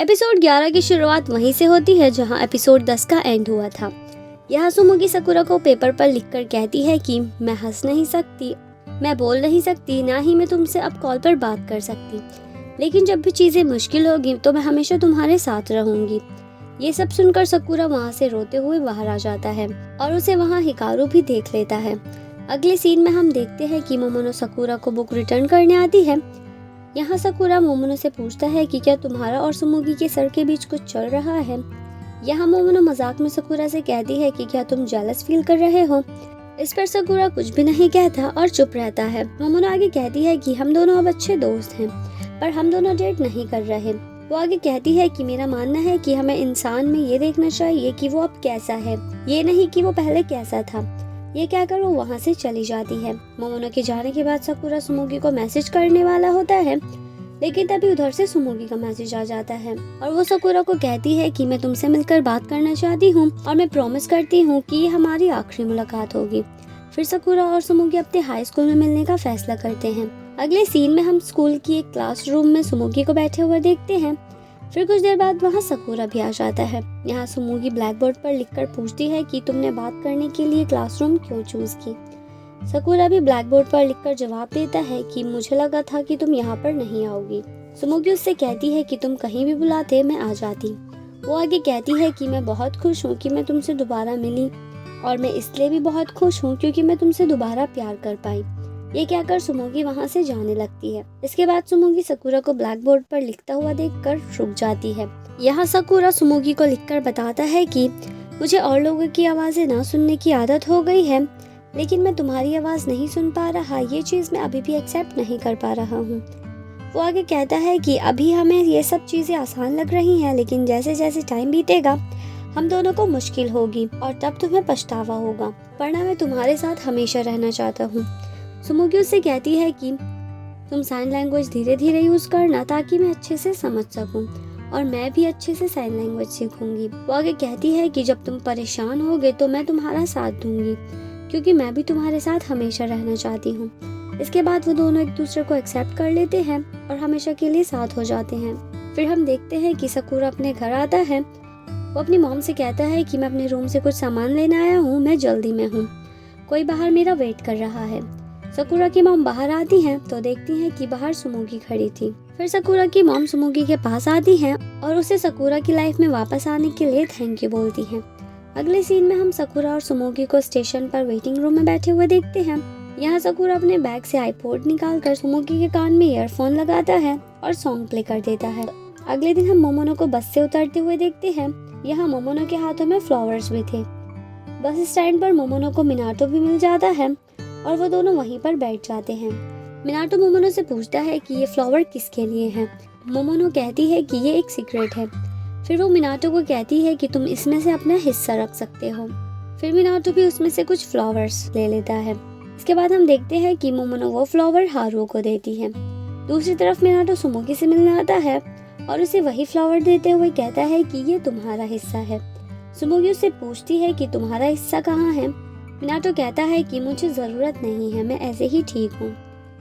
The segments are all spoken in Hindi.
एपिसोड 11 की शुरुआत वहीं से होती है जहां एपिसोड 10 का एंड हुआ था। यहाँ सुमुगी सकुरा को पेपर पर लिखकर कहती है कि मैं हंस नहीं सकती, मैं बोल नहीं सकती, ना ही मैं तुमसे अब कॉल पर बात कर सकती, लेकिन जब भी चीजें मुश्किल होगी तो मैं हमेशा तुम्हारे साथ रहूंगी। ये सब सुनकर सकुरा वहाँ से रोते हुए बाहर आ जाता है और उसे वहाँ हिकारू भी देख लेता है। अगले सीन में हम देखते हैं कि मोमोनो सकुरा को बुक रिटर्न करने आती है। यहाँ सकुरा मोमोनो से पूछता है कि क्या तुम्हारा और सुमुगी के सर के बीच कुछ चल रहा है। यहाँ मोमोनो मजाक में सकुरा से कहती है कि क्या तुम जेलस फील कर रहे हो। इस पर सकुरा कुछ भी नहीं कहता और चुप रहता है। मोमोनो आगे कहती है कि हम दोनों अब अच्छे दोस्त हैं, पर हम दोनों डेट नहीं कर रहे। वो आगे कहती है कि मेरा मानना है कि हमें इंसान में ये देखना चाहिए कि वो अब कैसा है, ये नहीं कि वो पहले कैसा था। ये कहकर वो वहाँ से चली जाती है। मोमोनो के जाने के बाद सकुरा सुमुगी को मैसेज करने वाला होता है, लेकिन तभी उधर से सुमुगी का मैसेज आ जाता है और वो सकुरा को कहती है कि मैं तुमसे मिलकर बात करना चाहती हूँ और मैं प्रॉमिस करती हूँ कि ये हमारी आखिरी मुलाकात होगी। फिर सकुरा और सुमुगी अपने हाई स्कूल में मिलने का फैसला करते हैं। अगले सीन में हम स्कूल की एक क्लासरूम में सुमुगी को बैठे हुए देखते हैं। फिर कुछ देर बाद वहाँ सकुरा भी आ जाता है। यहाँ सुमुगी ब्लैक बोर्ड पर लिखकर पूछती है कि तुमने बात करने के लिए क्लासरूम क्यों चूज की। सकुरा भी ब्लैक बोर्ड पर लिखकर जवाब देता है कि मुझे लगा था कि तुम यहाँ पर नहीं आओगी। सुमुगी उससे कहती है कि तुम कहीं भी बुलाते मैं आ जाती। वो आगे कहती है कि मैं बहुत खुश हूँ कि मैं तुमसे दोबारा मिली, और मैं इसलिए भी बहुत खुश हूँ क्योंकि मैं तुमसे दोबारा प्यार कर पाई। ये कहकर सुमुगी वहाँ से जाने लगती है। इसके बाद सुमुगी सकुरा को ब्लैक बोर्ड पर लिखता हुआ देखकर रुक जाती है। यहाँ सकुरा सुमुगी को लिखकर बताता है कि मुझे और लोगों की आवाज़ें ना सुनने की आदत हो गई है, लेकिन मैं तुम्हारी आवाज़ नहीं सुन पा रहा। ये चीज़ मैं अभी भी एक्सेप्ट नहीं कर पा रहा हूँ। वो आगे कहता है कि अभी हमें ये सब चीज़ें आसान लग रही हैं, लेकिन जैसे जैसे टाइम बीतेगा हम दोनों को मुश्किल होगी और तब तुम्हें पछतावा होगा, वरना मैं तुम्हारे साथ हमेशा रहना चाहता हूँ। सुमुगी उससे कहती है कि तुम साइन लैंग्वेज धीरे धीरे यूज करना ताकि मैं अच्छे से समझ सकूं, और मैं भी अच्छे से साइन लैंग्वेज सीखूंगी। वो आगे कहती है कि जब तुम परेशान होगे तो मैं तुम्हारा साथ दूंगी, क्योंकि मैं भी तुम्हारे साथ हमेशा रहना चाहती हूँ। इसके बाद वो दोनों एक दूसरे को एक्सेप्ट कर लेते हैं और हमेशा के लिए साथ हो जाते हैं। फिर हम देखते हैं कि सकुरा अपने घर आता है। वो अपनी मॉम से कहता है कि मैं अपने रूम से कुछ सामान लेने आया हूँ, मैं जल्दी में हूँ, कोई बाहर मेरा वेट कर रहा है। सकुरा की मॉम बाहर आती हैं तो देखती हैं कि बाहर सुमुगी खड़ी थी। फिर सकुरा की मॉम सुमुगी के पास आती हैं और उसे सकुरा की लाइफ में वापस आने के लिए थैंक यू बोलती हैं। अगले सीन में हम सकुरा और सुमुगी को स्टेशन पर वेटिंग रूम में बैठे हुए देखते हैं। यहाँ सकुरा अपने बैग से आईपॉड निकालकर सुमुगी के कान में ईयरफोन लगाता है और सॉन्ग प्ले कर देता है। अगले दिन हम मोमोनो को बस से उतरते हुए देखते हैं। यहाँ मोमोनो के हाथों में फ्लावर्स भी थे। बस स्टैंड पर मोमोनो को मिनाटो भी मिल जाता है और वो दोनों वहीं पर बैठ जाते हैं। मिनाटो मोमोनो से पूछता है कि ये फ्लावर किसके लिए है। मोमोनो कहती है कि ये एक सीक्रेट है। फिर वो मिनाटो को कहती है कि तुम इसमें से अपना हिस्सा रख सकते हो। फिर मिनाटो भी उसमें से कुछ फ्लावर्स ले लेता है। इसके बाद हम देखते हैं कि मोमोनो वो फ्लावर हारुओ को देती है। दूसरी तरफ मिनाटो सुमुगी से मिलने आता है और उसे वही फ्लावर देते हुए कहता है कि ये तुम्हारा हिस्सा है। सुमुगी उससे पूछती है कि तुम्हारा हिस्सा कहाँ है। मिनाटो कहता है कि मुझे जरूरत नहीं है, मैं ऐसे ही ठीक हूँ।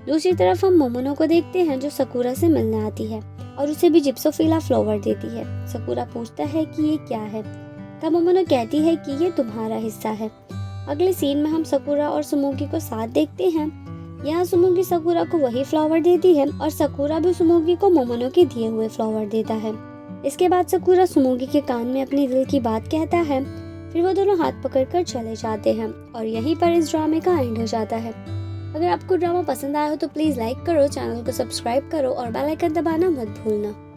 दूसरी तरफ हम मोमोनो को देखते हैं जो सकुरा से मिलने आती है और उसे भी जिप्सोफिला फ्लावर देती है। सकुरा पूछता है कि ये क्या है, तब मोमोनो कहती है कि ये तुम्हारा हिस्सा है। अगले सीन में हम सकुरा और सुमुगी को साथ देखते हैं। यहाँ सुमुगी सकुरा को वही फ्लावर देती है और सकुरा भी सुमुगी को मोमोनो के दिए हुए फ्लावर देता है। इसके बाद सकुरा सुमुगी के कान में अपनी दिल की बात कहता है। फिर वो दोनों हाथ पकड़कर चले जाते हैं और यहीं पर इस ड्रामे का एंड हो जाता है। अगर आपको ड्रामा पसंद आया हो तो प्लीज़ लाइक करो, चैनल को सब्सक्राइब करो और बेल आइकन दबाना मत भूलना।